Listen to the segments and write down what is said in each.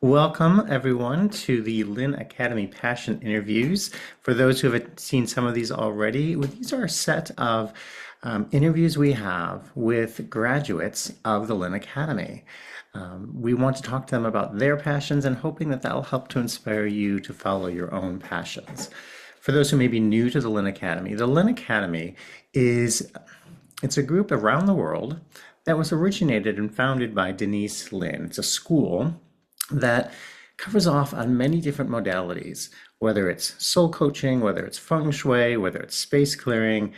Welcome, everyone, to the Lynn Academy Passion Interviews. For those who have seen some of these already, these are a set of interviews we have with graduates of the Lynn Academy. We want to talk to them about their passions and hoping that that'll help to inspire you to follow your own passions. For those who may be new to the Lynn Academy is it's a group around the world that was originated and founded by Denise Linn. It's a school that covers off on many different modalities, whether it's soul coaching, whether it's feng shui, whether it's space clearing,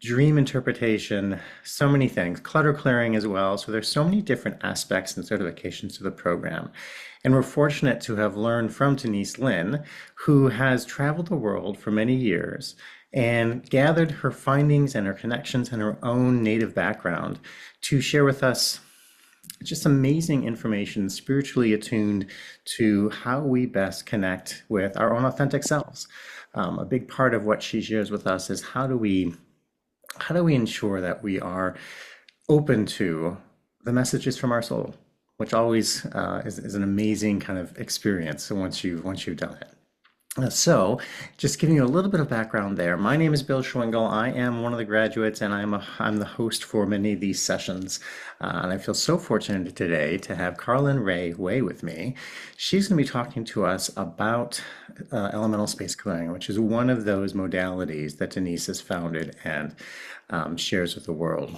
dream interpretation, so many things, clutter clearing as well. So there's so many different aspects and certifications to the program. And we're fortunate to have learned from Denise Linn, who has traveled the world for many years and gathered her findings and her connections and her own native background to share with us just amazing information, spiritually attuned to how we best connect with our own authentic selves. A big part of what she shares with us is how do we ensure that we are open to the messages from our soul, which always is an amazing kind of experience once you've done it. So, just giving you a little bit of background there. My name is Bill Schwingle. I am one of the graduates, and I'm the host for many of these sessions. And I feel so fortunate today to have Carlyn Rei Wei with me. She's going to be talking to us about elemental space clearing, which is one of those modalities that Denise has founded and shares with the world.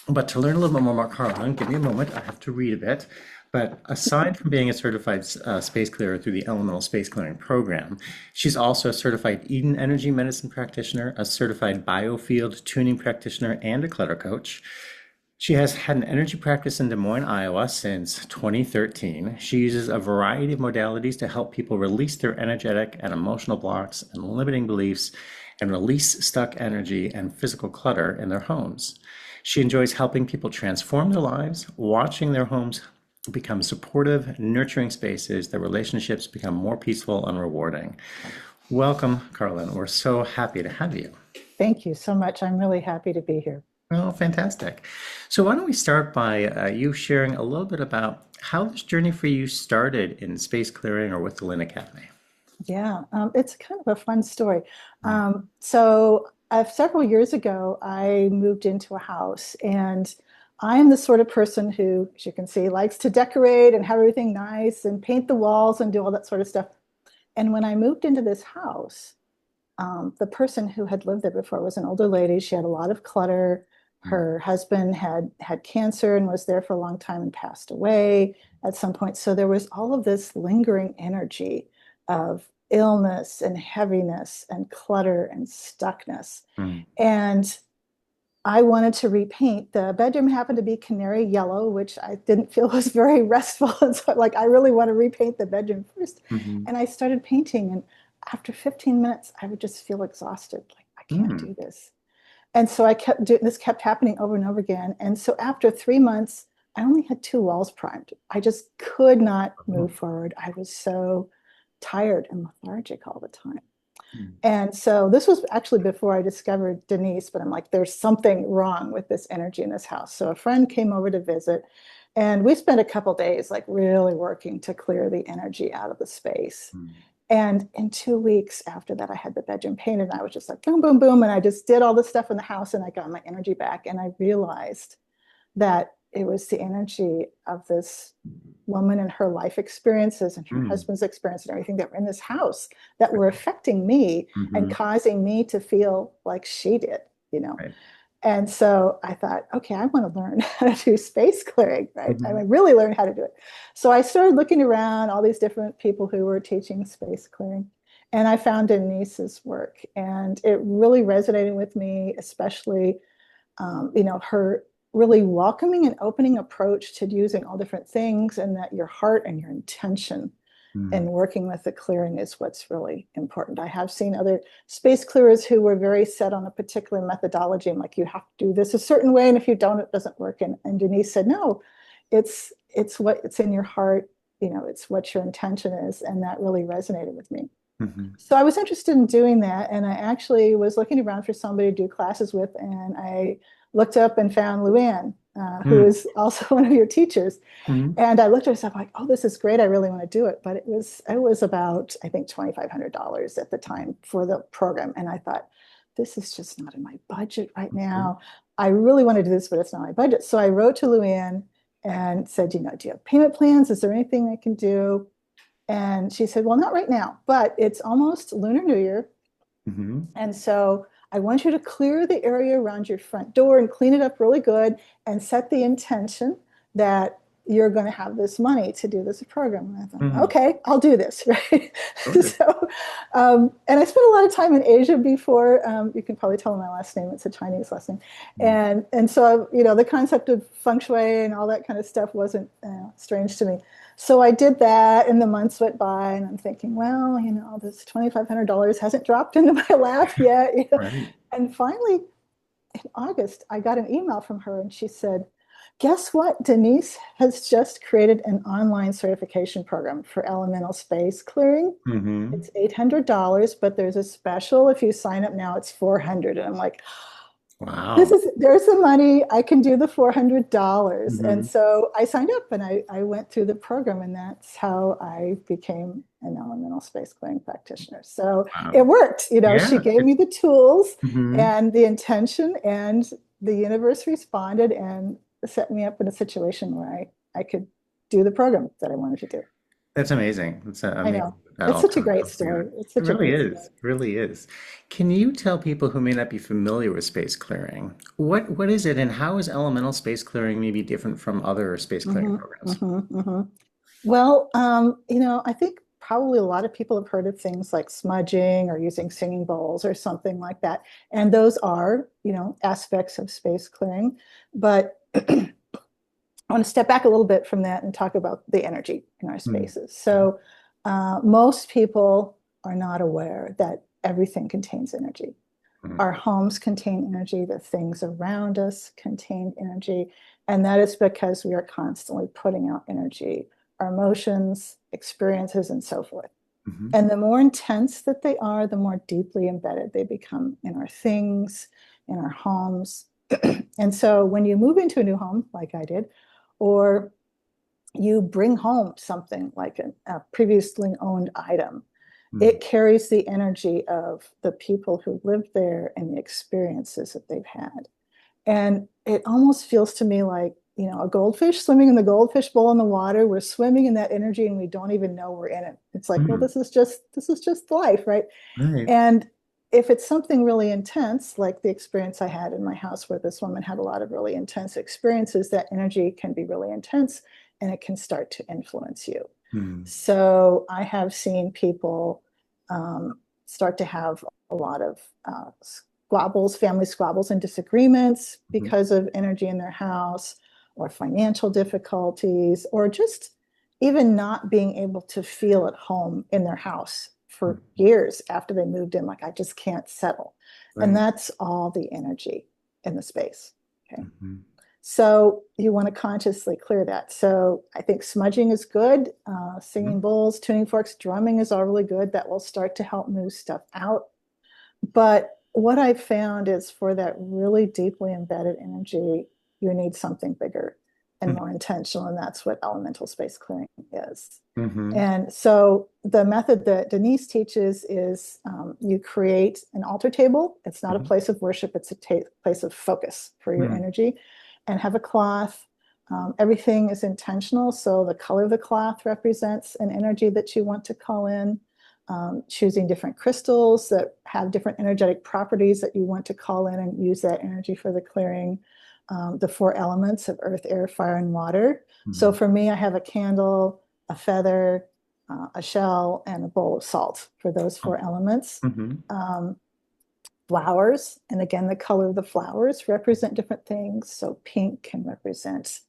But to learn a little bit more about Carlyn, give me a moment. I have to read a bit. But aside from being a certified space clearer through the Elemental Space Clearing program, she's also a certified Eden Energy Medicine practitioner, a certified Biofield Tuning Practitioner, and a Clutter Coach. She has had an energy practice in Des Moines, Iowa since 2013. She uses a variety of modalities to help people release their energetic and emotional blocks and limiting beliefs and release stuck energy and physical clutter in their homes. She enjoys helping people transform their lives, watching their homes become supportive, nurturing spaces, their relationships become more peaceful and rewarding. Welcome, Carlyn. We're so happy to have you. Thank you so much. I'm really happy to be here. Oh, fantastic. So why don't we start by you sharing a little bit about how this journey for you started in space clearing or with the Lynn Academy? Yeah, it's kind of a fun story. So several years ago, I moved into a house, and I am the sort of person who, as you can see, likes to decorate and have everything nice and paint the walls and do all that sort of stuff. And when I moved into this house, the person who had lived there before was an older lady. She had a lot of clutter. Her husband had cancer and was there for a long time and passed away at some point. So there was all of this lingering energy of illness and heaviness and clutter and stuckness. Mm. And I wanted to repaint. The bedroom happened to be canary yellow, which I didn't feel was very restful. And so like, I really want to repaint the bedroom first. Mhm. And I started painting. And after 15 minutes, I would just feel exhausted. Like, I can't Mm. do this. And so I kept doing this, kept happening over and over again. And so after 3 months, I only had two walls primed. I just could not move forward. I was so tired and lethargic all the time. Mm. And so this was actually before I discovered Denise, but I'm like, there's something wrong with this energy in this house. So a friend came over to visit, and we spent a couple days like really working to clear the energy out of the space. Mm. And in 2 weeks after that, I had the bedroom painted, and I was just like, boom, boom, boom. And I just did all this stuff in the house, and I got my energy back. And I realized that it was the energy of this woman and her life experiences and her Mm. husband's experience and everything that were in this house that were affecting me and Mhm. causing me to feel like she did, you know. Right. And so I thought, okay, I want to learn how to do space clearing, right? I Mhm. really learn how to do it. So I started looking around all these different people who were teaching space clearing. And I found Denise's work, and it really resonated with me, especially her really welcoming and opening approach to using all different things, and that your heart and your intention Mm. in working with the clearing is what's really important. I have seen other space clearers who were very set on a particular methodology, and like, you have to do this a certain way, and if you don't, it doesn't work. And Denise said, no, it's in your heart, it's what your intention is, and that really resonated with me. Mhm. So I was interested in doing that, and I actually was looking around for somebody to do classes with, and I looked up and found Luann. who Mm. is also one of your teachers. Mhm. And I looked at myself like, oh, this is great. I really want to do it. But it was about, I think, $2,500 at the time for the program. And I thought, this is just not in my budget right Mhm. now. I really want to do this, but it's not my budget. So I wrote to Luann and said, do you have payment plans? Is there anything I can do? And she said, well, not right now, but it's almost Lunar New Year. Mhm. And so I want you to clear the area around your front door and clean it up really good and set the intention that you're going to have this money to do this program. And I thought, Mhm. okay, I'll do this, right? Sure. So, and I spent a lot of time in Asia before. You can probably tell my last name; it's a Chinese last name, Mhm. and so the concept of feng shui and all that kind of stuff wasn't strange to me. So I did that, and the months went by, and I'm thinking, well, this $2,500 hasn't dropped into my lap yet. Right. And finally, in August, I got an email from her, and she said, guess what? Denise has just created an online certification program for elemental space clearing. Mhm. It's $800, but there's a special. If you sign up now, it's 400. And I'm like, Wow. there's the money. I can do the $400. And Mhm. so I signed up and I went through the program, and that's how I became an elemental space clearing practitioner. So it Wow. worked. She Yeah. gave me the tools Mhm. and the intention, and the universe responded and set me up in a situation where I could do the program that I wanted to do. That's amazing. It's I amazing know. that that It's all such a comes great together. story. It's It such a really great is. story. It really is. Can you tell people who may not be familiar with space clearing, what is it and how is elemental space clearing maybe different from other space clearing Hmm. programs? hmm hmm Well, I think probably a lot of people have heard of things like smudging or using singing bowls or something like that. And those are, aspects of space clearing. But I want to step back a little bit from that and talk about the energy in our Mm. spaces. So, most people are not aware that everything contains energy. Mm. Our homes contain energy, the things around us contain energy, and that is because we are constantly putting out energy, our emotions, experiences, and so forth. Mhm. And the more intense that they are, the more deeply embedded they become in our things, in our homes. And so when you move into a new home, like I did, or you bring home something like a previously owned item, Mm. it carries the energy of the people who lived there and the experiences that they've had. And it almost feels to me like, a goldfish swimming in the goldfish bowl in the water. We're swimming in that energy and we don't even know we're in it. It's like, well, Mm. this is just life, right? Right. And if it's something really intense, like the experience I had in my house where this woman had a lot of really intense experiences, that energy can be really intense and it can start to influence you. Mm. So I have seen people start to have a lot of squabbles, family squabbles and disagreements Mhm. because of energy in their house, or financial difficulties, or just even not being able to feel at home in their house for Mm. years after they moved in. Like, I just can't settle. And Right. that's all the energy in the space. Okay. Mhm. So you want to consciously clear that. So I think smudging is good. Singing Mhm. bowls, tuning forks, drumming is all really good. That will start to help move stuff out. But what I found is, for that really deeply embedded energy, you need something bigger and more intentional. And that's what elemental space clearing is. Mhm. And so the method that Denise teaches is, you create an altar table. It's not a Mhm. place of worship, it's a place of focus for your Mhm. energy, and have a cloth. Everything is intentional. So the color of the cloth represents an energy that you want to call in. Choosing different crystals that have different energetic properties that you want to call in and use that energy for the clearing. The four elements of earth, air, fire, and water. So Mhm. for me, I have a candle, a feather, a shell, and a bowl of salt for those Oh. four elements. Mhm. Um, Flowers, and again, the color of the flowers represent different things. So pink can represent,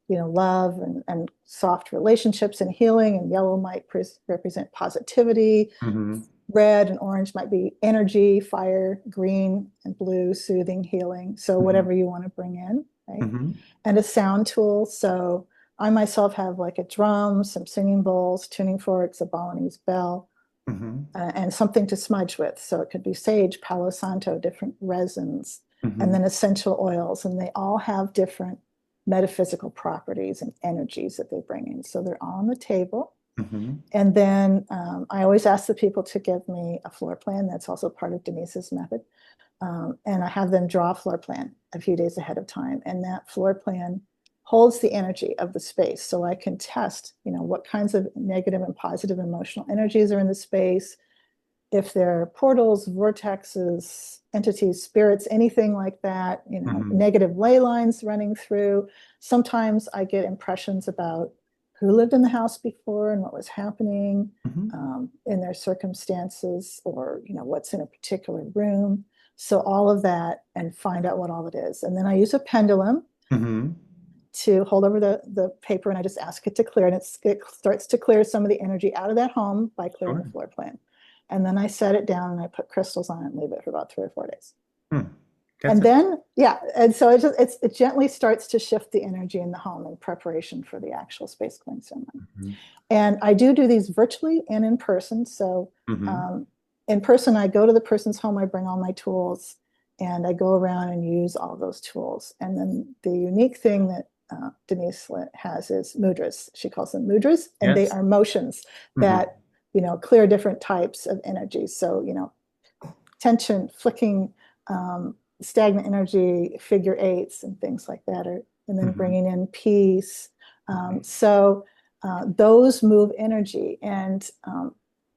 love and soft relationships and healing, and yellow might represent positivity. Mhm. Red and orange might be energy, fire, green and blue, soothing, healing. So Mhm. whatever you want to bring in, right? Mhm. And a sound tool. So I myself have like a drum, some singing bowls, tuning forks, a Balinese bell, Mhm. and something to smudge with. So it could be sage, Palo Santo, different resins, and Mhm. then essential oils. And they all have different metaphysical properties and energies that they bring in. So they're all on the table. Mm-hmm. And then I always ask the people to give me a floor plan. That's also part of Denise's method. And I have them draw a floor plan a few days ahead of time. And that floor plan holds the energy of the space. So I can test, what kinds of negative and positive emotional energies are in the space, if there are portals, vortexes, entities, spirits, anything like that, Mm-hmm. negative ley lines running through. Sometimes I get impressions about who lived in the house before and what was happening Mm-hmm. in their circumstances, or what's in a particular room. So all of that, and find out what all it is. And then I use a pendulum Mm-hmm. to hold over the paper, and I just ask it to clear, and it starts to clear some of the energy out of that home by clearing Sure. the floor plan. And then I set it down and I put crystals on it and leave it for about 3 or 4 days. Hmm. That's And then, yeah, and so it gently starts to shift the energy in the home in preparation for the actual space clearing ceremony. mm-hmm. And I do these virtually and in person. So Mm-hmm. in person, I go to the person's home, I bring all my tools, and I go around and use all those tools. And then the unique thing that Denise has is mudras. She calls them mudras, and they Yes. are motions Mm-hmm. that clear different types of energy. So tension, flicking, stagnant energy, figure eights, and things like that. And then Mm-hmm. bringing in peace. So those move energy. And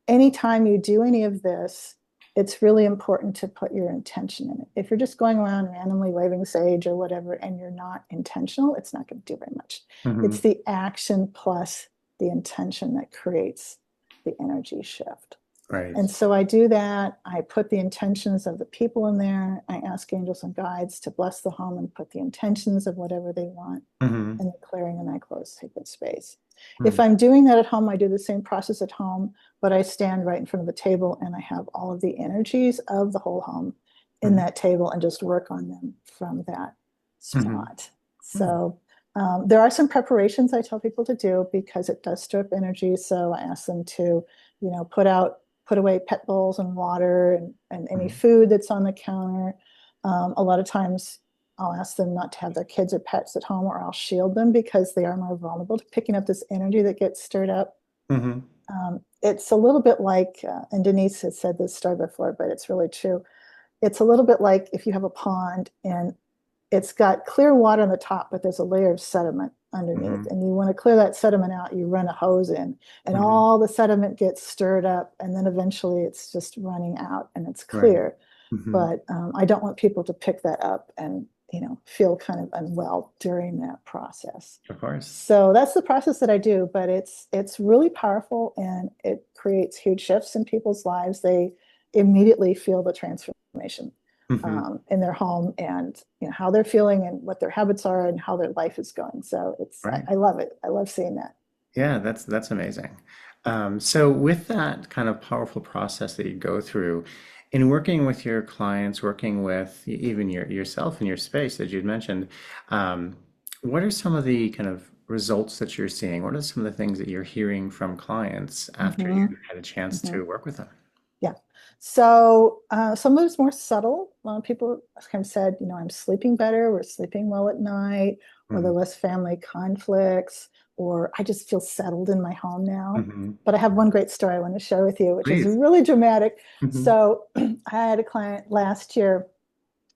anytime you do any of this, it's really important to put your intention in it. If you're just going around randomly waving sage or whatever, and you're not intentional, it's not going to do very much. Mm-hmm. It's the action plus the intention that creates the energy shift. Right. And so I do that. I put the intentions of the people in there. I ask angels and guides to bless the home and put the intentions of whatever they want Mm-hmm. in the clearing, and I close sacred space. Mm-hmm. If I'm doing that at home, I do the same process at home, but I stand right in front of the table and I have all of the energies of the whole home in Mm-hmm. that table and just work on them from that Mm-hmm. spot. So there are some preparations I tell people to do because it does stir up energy. So I ask them to, put away pet bowls and water and any Mm-hmm. food that's on the counter. A lot of times I'll ask them not to have their kids or pets at home, or I'll shield them because they are more vulnerable to picking up this energy that gets stirred up. Mm-hmm. It's a little bit like, and Denise has said this story before, but it's really true. It's a little bit like if you have a pond and it's got clear water on the top, but there's a layer of sediment underneath. Mm-hmm. And you want to clear that sediment out, you run a hose in, and Mm-hmm. all the sediment gets stirred up. And then eventually it's just running out and it's Right. clear. Mm-hmm. But I don't want people to pick that up and feel kind of unwell during that process. Of course. So that's the process that I do, but it's really powerful and it creates huge shifts in people's lives. They immediately feel the transformation Mm-hmm. in their home, and how they're feeling and what their habits are and how their life is going. So Right. I love it. I love seeing that. Yeah, that's amazing. So with that kind of powerful process that you go through in working with your clients, working with even yourself in your space that you'd mentioned, um, what are some of the kind of results that you're seeing? What are some of the things that you're hearing from clients after Mm-hmm. you've had a chance Mm-hmm. to work with them? Yeah. So some of it's more subtle. People kind of said, I'm sleeping better, we're sleeping well at night, or there are Mm-hmm. less family conflicts, or I just feel settled in my home now. Mm-hmm. But I have one great story I want to share with you, which is Please. really dramatic. Mm-hmm. So I had a client last year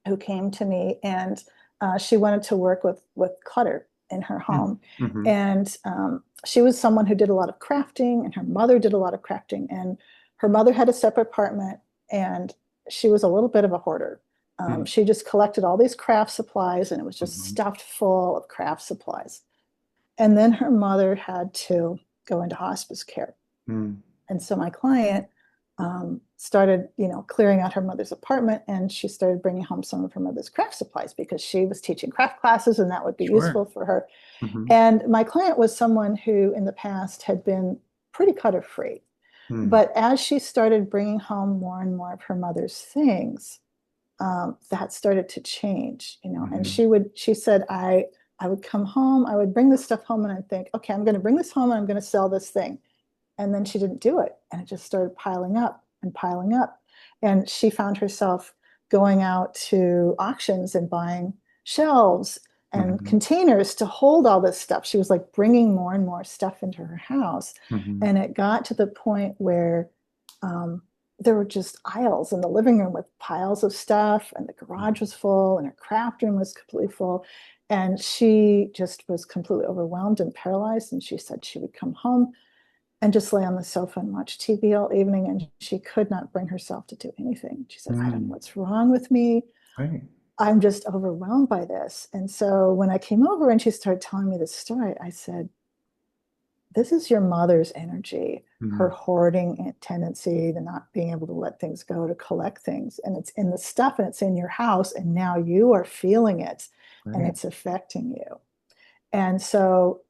who came to me, and she wanted to work with clutter in her home. Mm-hmm. And she was someone who did a lot of crafting, and her mother did a lot of crafting. And her mother had a separate apartment, and she was a little bit of a hoarder. She just collected all these craft supplies, and it was just Mm-hmm. stuffed full of craft supplies. And then her mother had to go into hospice care. Mm-hmm. And so my client started, clearing out her mother's apartment, and she started bringing home some of her mother's craft supplies because she was teaching craft classes and that would be Sure. useful for her. Mm-hmm. And my client was someone who in the past had been pretty clutter free. Mm-hmm. But as she started bringing home more and more of her mother's things, that started to change, and she said, I would come home, I would bring this stuff home and I'd think, okay, I'm going to bring this home and I'm going to sell this thing. And then she didn't do it. And it just started piling up and piling up. And she found herself going out to auctions and buying shelves and Hmm. containers to hold all this stuff. She was like bringing more and more stuff into her house. Hmm. And it got to the point where um, there were just aisles in the living room with piles of stuff, and the garage was full, and her craft room was completely full. And she just was completely overwhelmed and paralyzed. And she said she would come home and just lay on the sofa and watch TV all evening. And she could not bring herself to do anything. She said, I don't know Mm. what's wrong with me. Right. I'm just overwhelmed by this. And so when I came over and she started telling me this story, I said, this is your mother's energy, her Mm. hoarding tendency, the not being able to let things go, to collect things. And it's in the stuff and it's in your house. And now you are feeling it and Right. it's affecting you. And so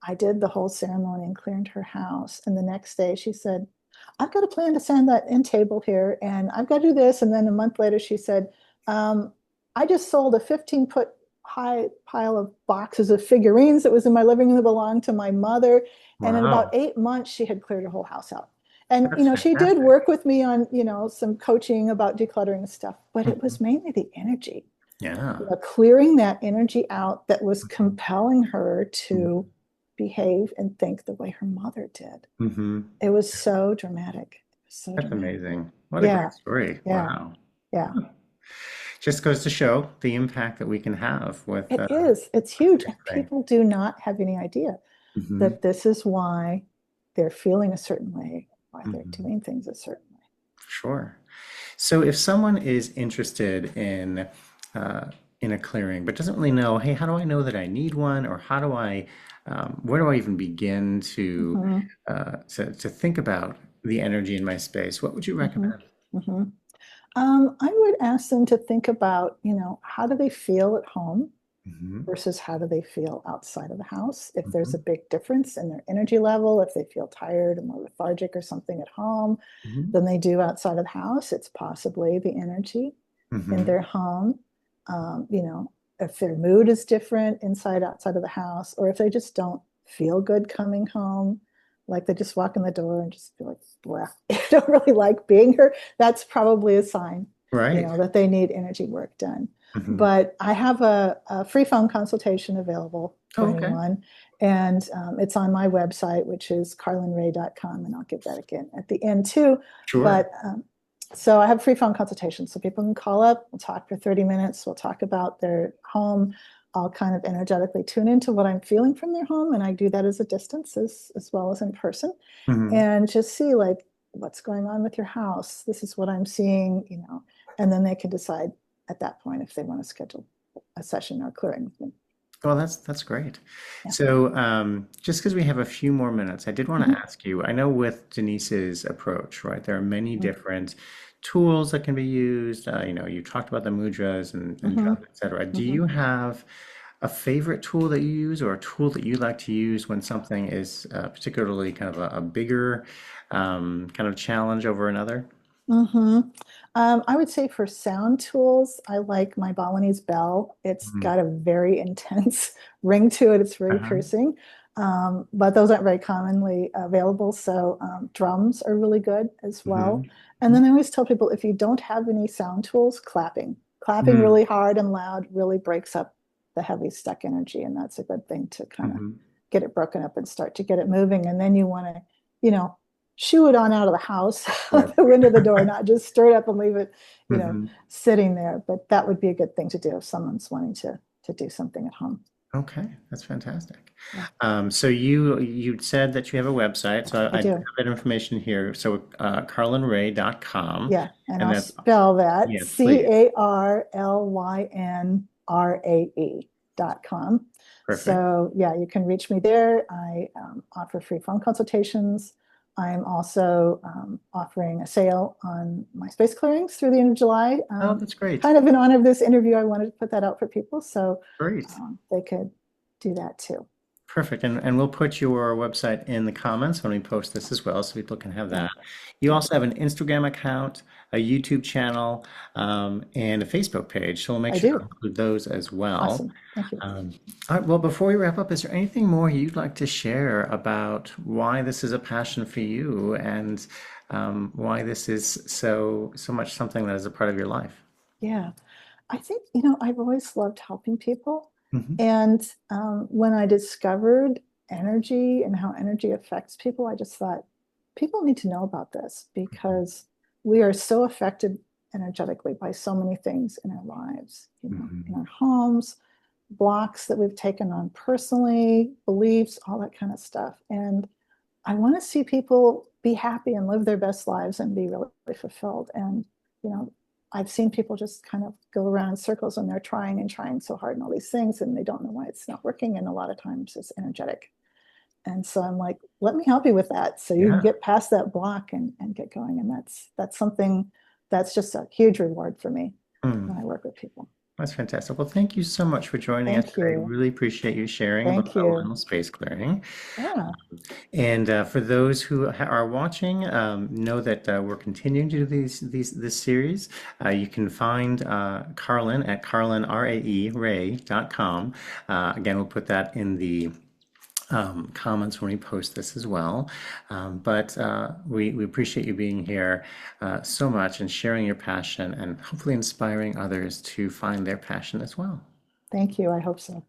I did the whole ceremony and cleared her house. And the next day she said, I've got a plan to sand that end table here and I've got to do this. And then a month later she said, um, I just sold a 15-foot high pile of boxes of figurines that was in my living room that belonged to my mother. And in about Wow. 8 months, she had cleared her whole house out. And, That's she did fantastic. work with me on, some coaching about decluttering stuff, but it Mhm. was mainly the energy, Yeah. clearing that energy out that was Mhm. compelling her to behave and think the way her mother did. Mm-hmm. It was so dramatic. So That's dramatic. amazing. What a great Yeah, story. yeah, Wow. yeah. Just goes to show the impact that we can have with It is. It's huge. And anything. people do not have any idea Hmm. that this is why they're feeling a certain way, why they're Hmm. doing things a certain way. Sure. So if someone is interested uh, in a clearing, but doesn't really know, hey, how do I know that I need one, or how do where do I even begin Mhm, to think about the energy in my space? What would you mhm, recommend? mhm. I would ask them to think about, how do they feel at home Hmm. versus how do they feel outside of the house? If there's a Hmm. big difference in their energy level, if they feel tired and more lethargic or something at home Hmm. than they do outside of the house, it's possibly the energy in Hmm. their home. If their mood is different inside, outside of the house, or if they just don't feel good coming home, like they just walk in the door and just feel like, well, I don't really like being here, that's probably a sign, Right. that they need energy work done. Hmm. But I have a free phone consultation available for Oh, okay. anyone. And it's on my website, which is carlynrei.com. And I'll give that again at the end too. Sure. But so I have free phone consultations. So people can call up, we'll talk for 30 minutes. We'll talk about their home. I'll kind of energetically tune into what I'm feeling from their home. And I do that as a distance as well as in person. Hmm. And just see like what's going on with your house. This is what I'm seeing, and then they can decide at that point if they want to schedule a session or clearing with me. Well, that's great. Yeah. So, just because we have a few more minutes, I did want to Mhm. ask you. I know with Denise's approach, right? There are many Mhm. different tools that can be used. You talked about the mudras and Mhm. drums, etc. Do Mhm. you have a favorite tool that you use, or a tool that you like to use when something is particularly kind of a bigger kind of challenge over another? Mhm. I would say for sound tools, I like my Balinese bell. It's Mhm. got a very intense ring to it. It's very Uh-huh. piercing, but those aren't very commonly available. So drums are really good as well. Hmm. And then I always tell people if you don't have any sound tools, clapping really hard and loud really breaks up the heavy stuck energy, and that's a good thing to kind of Hmm. get it broken up and start to get it moving. And then you want to, you know, shoo it on out of the house, Right. out the window of the door, not just stir it up and leave it, Hmm. sitting there. But that would be a good thing to do if someone's wanting to do something at home. Okay, that's fantastic. Yeah, So you said that you have a website, so I I have do. that information here. So carlynrei.com, Yeah, and and I'll that's spell that yeah, please. CarlynRei.com. Perfect. So, yeah, you can reach me there. I offer free phone consultations. I'm also offering a sale on my space clearings through the end of July. Oh, that's great. Kind of in honor of this interview, I wanted to put that out for people so Great. they could do that too. Perfect. And we'll put your website in the comments when we post this as well, so people can have Yeah, that. You yeah, also have an Instagram account, a YouTube channel, and a Facebook page. So we'll make I sure to do. include those as well. Awesome. Thank you. Um, all right, well, before we wrap up, is there anything more you'd like to share about why this is a passion for you and why this is so much something that is a part of your life? Yeah. I think, I've always loved helping people. Mhm. And when I discovered energy and how energy affects people, I just thought people need to know about this because we are so affected energetically by so many things in our lives, in Mhm. our homes, blocks that we've taken on personally, beliefs, all that kind of stuff. And I want to see people be happy and live their best lives and be really, really fulfilled. And, you know, I've seen people just kind of go around in circles and they're trying and trying so hard and all these things and they don't know why it's not working. And a lot of times it's energetic. And so I'm like, let me help you with that so you can Yeah. get past that block and get going. And that's something that's just a huge reward for me when I Mm. work with people. That's fantastic. Well, thank you so much for joining us Thank today. you. Really appreciate you sharing about Thank the you. liminal space clearing. Yeah. And for those who are watching, know that we're continuing to do this series. You can find Carlyn at Carlyn, R-A-E, Ray.com. Again, we'll put that in the comments when we post this as well. But we appreciate you being here so much and sharing your passion and hopefully inspiring others to find their passion as well. Thank you. I hope so.